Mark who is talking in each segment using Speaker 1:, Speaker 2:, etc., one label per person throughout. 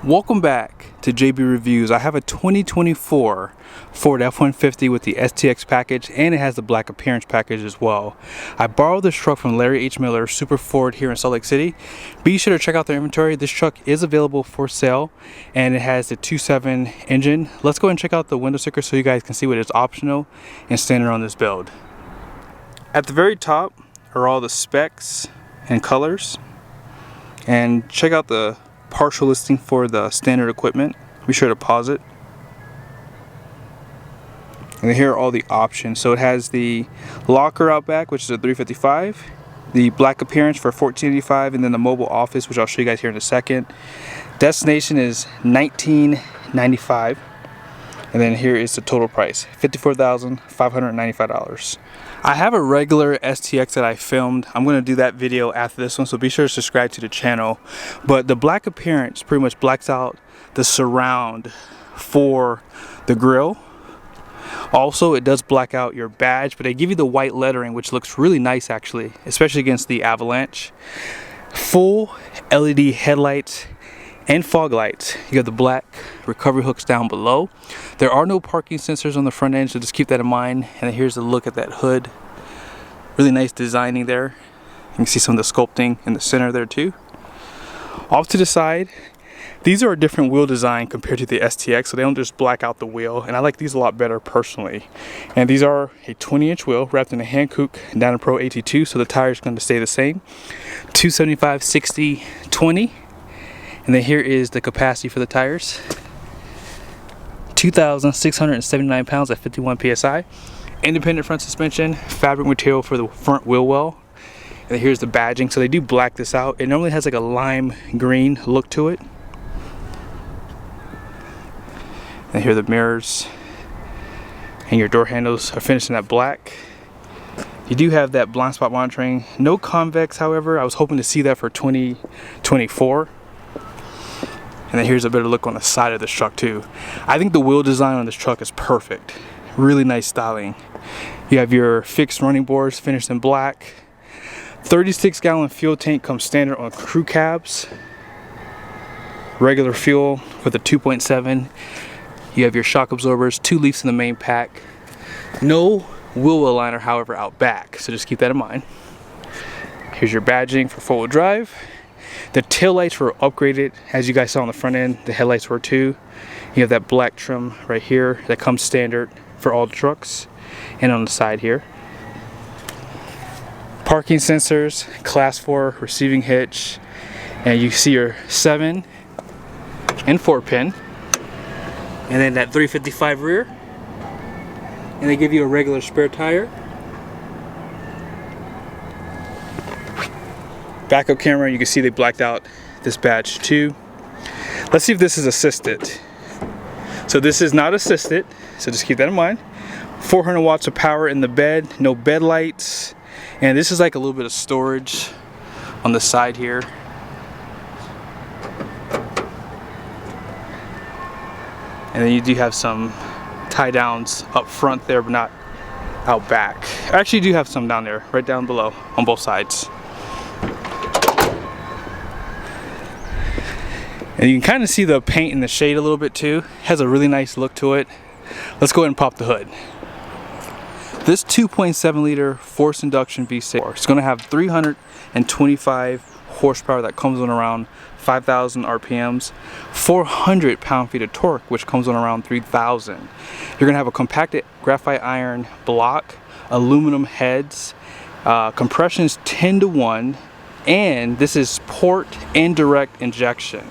Speaker 1: Welcome back to JB Reviews. I have a 2024 Ford F-150 with the STX package, and it has the black appearance package as well. I borrowed this truck from Larry H. Miller, Super Ford here in Salt Lake City. Be sure to check out their inventory. This truck is available for sale, and it has the 2.7 engine. Let's go ahead and check out the window sticker so you guys can see what is optional and standard on this build. At the very top are all the specs and colors, and check out the partial listing for the standard equipment. Be sure to pause it. And here are all the options. So it has the locker out back, which is a $355, the black appearance for $1485, and then the mobile office, which I'll show you guys here in a second. Destination is $1995, and then here is the total price, $54,595. I have a regular STX that I filmed. I'm going to do that video after this one, so be sure to subscribe to the channel. But the black appearance pretty much blacks out the surround for the grille. Also, it does black out your badge, but they give you the white lettering, which looks really nice actually, especially against the Avalanche. Full LED headlights and fog lights. You got the black recovery hooks down below. There are no parking sensors on the front end, so just keep that in mind. And here's a look at that hood. Really nice designing there. You can see some of the sculpting in the center there too. Off to the side, these are a different wheel design compared to the STX, so they don't just black out the wheel, and I like these a lot better personally. And these are a 20-inch wheel wrapped in a Hankook Dyna Pro AT2, so the tire is going to stay the same. 275, 60, 20. And then here is the capacity for the tires. 2,679 pounds at 51 PSI. Independent front suspension, fabric material for the front wheel well. And then here's the badging. So they do black this out. It normally has like a lime green look to it. And here are the mirrors. And your door handles are finished in that black. You do have that blind spot monitoring. No convex, however. I was hoping to see that for 2024. And then here's a better look on the side of this truck too. I think the wheel design on this truck is perfect. Really nice styling. You have your fixed running boards finished in black. 36-gallon fuel tank comes standard on crew cabs. Regular fuel for the 2.7. You have your shock absorbers, 2 leafs in the main pack. No wheel well liner, however, out back, so just keep that in mind. Here's your badging for 4-wheel drive. The tail lights were upgraded, as you guys saw on the front end. The headlights were too. You have that black trim right here that comes standard for all the trucks, and on the side here. Parking sensors, class 4 receiving hitch, and you see your 7 and 4 pin, and then that 355 rear, and they give you a regular spare tire. Backup camera, you can see they blacked out this badge too. Let's see if this is assisted. So this is not assisted, so just keep that in mind. 400 watts of power in the bed, no bed lights, and this is like a little bit of storage on the side here. And then you do have some tie downs up front there, but not out back. I actually do have some down there, right down below on both sides. And you can kind of see the paint in the shade a little bit too. It has a really nice look to it. Let's go ahead and pop the hood. This 2.7 liter forced induction V6 is going to have 325 horsepower that comes on around 5,000 RPMs, 400 pound-feet of torque, which comes on around 3,000. You're going to have a compacted graphite iron block, aluminum heads, compressions 10-to-1, and this is port and direct injection.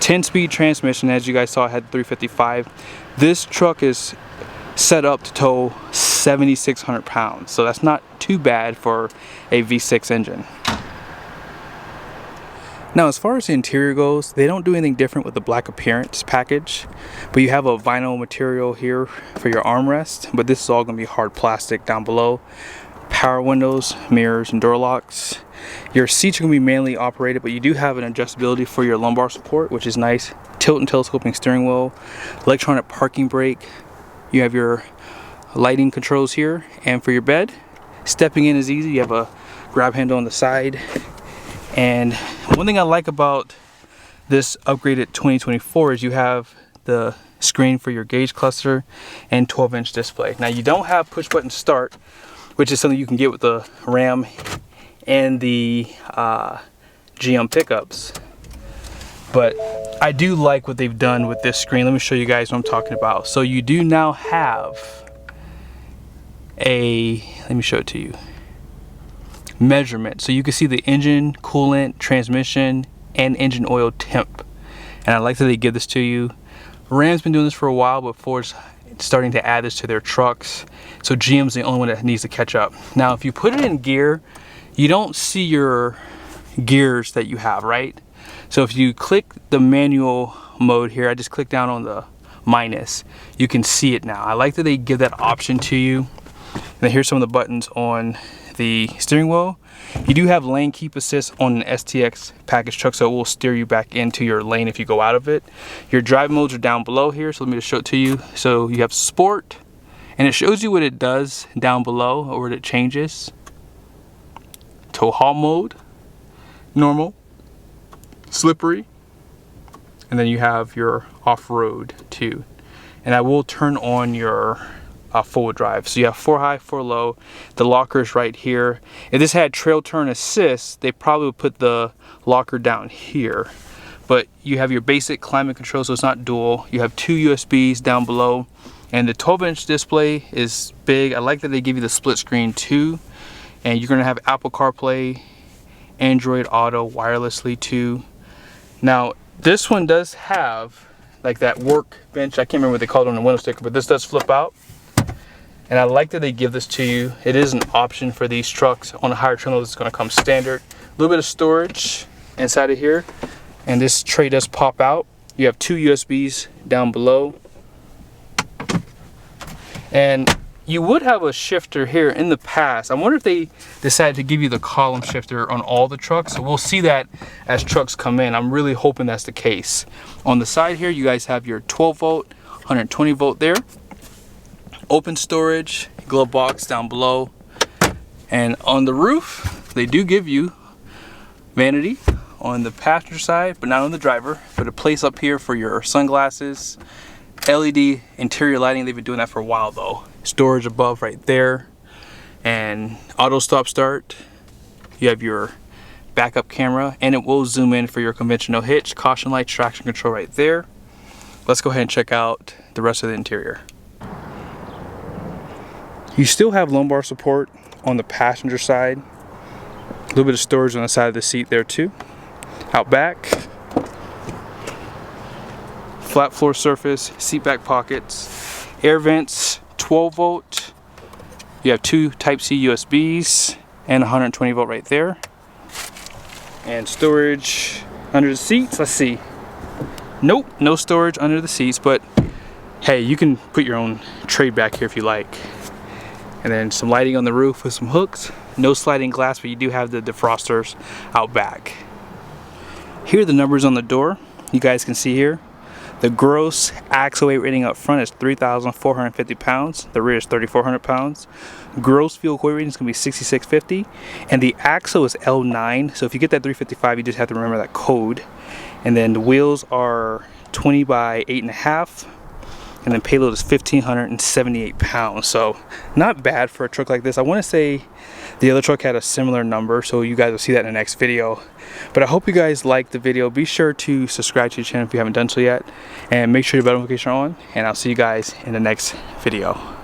Speaker 1: 10-speed transmission, as you guys saw, had 355. This truck is set up to tow 7,600 pounds, so that's not too bad for a V6 engine. Now, as far as the interior goes, they don't do anything different with the black appearance package, but you have a vinyl material here for your armrest, but this is all going to be hard plastic down below. Power windows, mirrors, and door locks. Your seats are going to be manually operated, but you do have an adjustability for your lumbar support, which is nice. Tilt and telescoping steering wheel, electronic parking brake. You have your lighting controls here, and for your bed, stepping in is easy. You have a grab handle on the side, and one thing I like about this upgraded 2024 is you have the screen for your gauge cluster and 12-inch display. Now you don't have push button start, which is something you can get with the Ram and the GM pickups. But I do like what they've done with this screen. Let me show you guys what I'm talking about. So you do now have let me show it to you, measurement. So you can see the engine, coolant, transmission, and engine oil temp. And I like that they give this to you. Ram's been doing this for a while, but Ford's starting to add this to their trucks. So GM's the only one that needs to catch up. Now, if you put it in gear, you don't see your gears that you have, right? So if you click the manual mode here, I just click down on the minus, you can see it now. I like that they give that option to you. And then here's some of the buttons on the steering wheel. You do have lane keep assist on an STX package truck, so it will steer you back into your lane if you go out of it. Your drive modes are down below here, so let me just show it to you. So you have sport, and it shows you what it does down below, or what it changes. Tow haul mode, normal, slippery, and then you have your off-road too. And I will turn on your full drive. So you have 4 high, 4 low. The locker's right here. If this had trail turn assist, they probably would put the locker down here. But you have your basic climate control, so it's not dual. You have 2 USBs down below, and the 12-inch display is big. I like that they give you the split screen too, and you're gonna have Apple CarPlay, Android Auto wirelessly too. Now this one does have like that workbench. I can't remember what they called it on the window sticker, but this does flip out. And I like that they give this to you. It is an option for these trucks. On a higher trim, it's going to come standard. A little bit of storage inside of here, and this tray does pop out. You have 2 USBs down below, and you would have a shifter here in the past. I wonder if they decided to give you the column shifter on all the trucks. So we'll see that as trucks come in. I'm really hoping that's the case. On the side here, you guys have your 12 volt, 120 volt there. Open storage, glove box down below, and on the roof they do give you vanity on the passenger side, but not on the driver. But a place up here for your sunglasses, LED interior lighting. They've been doing that for a while though. Storage above right there, and auto stop start. You have your backup camera, and it will zoom in for your conventional hitch, caution light, traction control right there. Let's go ahead and check out the rest of the interior. You still have lumbar support on the passenger side. A little bit of storage on the side of the seat there too. Out back, flat floor surface, seat back pockets, air vents, 12 volt. You have 2 Type-C USBs and 120 volt right there. And storage under the seats. Let's see. Nope, no storage under the seats, but hey, you can put your own tray back here if you like. And then some lighting on the roof with some hooks. No sliding glass, but you do have the defrosters out back. Here are the numbers on the door. You guys can see here. The gross axle weight rating up front is 3,450 pounds. The rear is 3,400 pounds. Gross fuel weight rating is going to be 6,650. And the axle is L9. So if you get that 355, you just have to remember that code. And then the wheels are 20 by 8.5. And then payload is 1,578 pounds. So not bad for a truck like this. I want to say the other truck had a similar number, so you guys will see that in the next video. But I hope you guys liked the video. Be sure to subscribe to the channel if you haven't done so yet, and make sure your bell notifications are on, and I'll see you guys in the next video.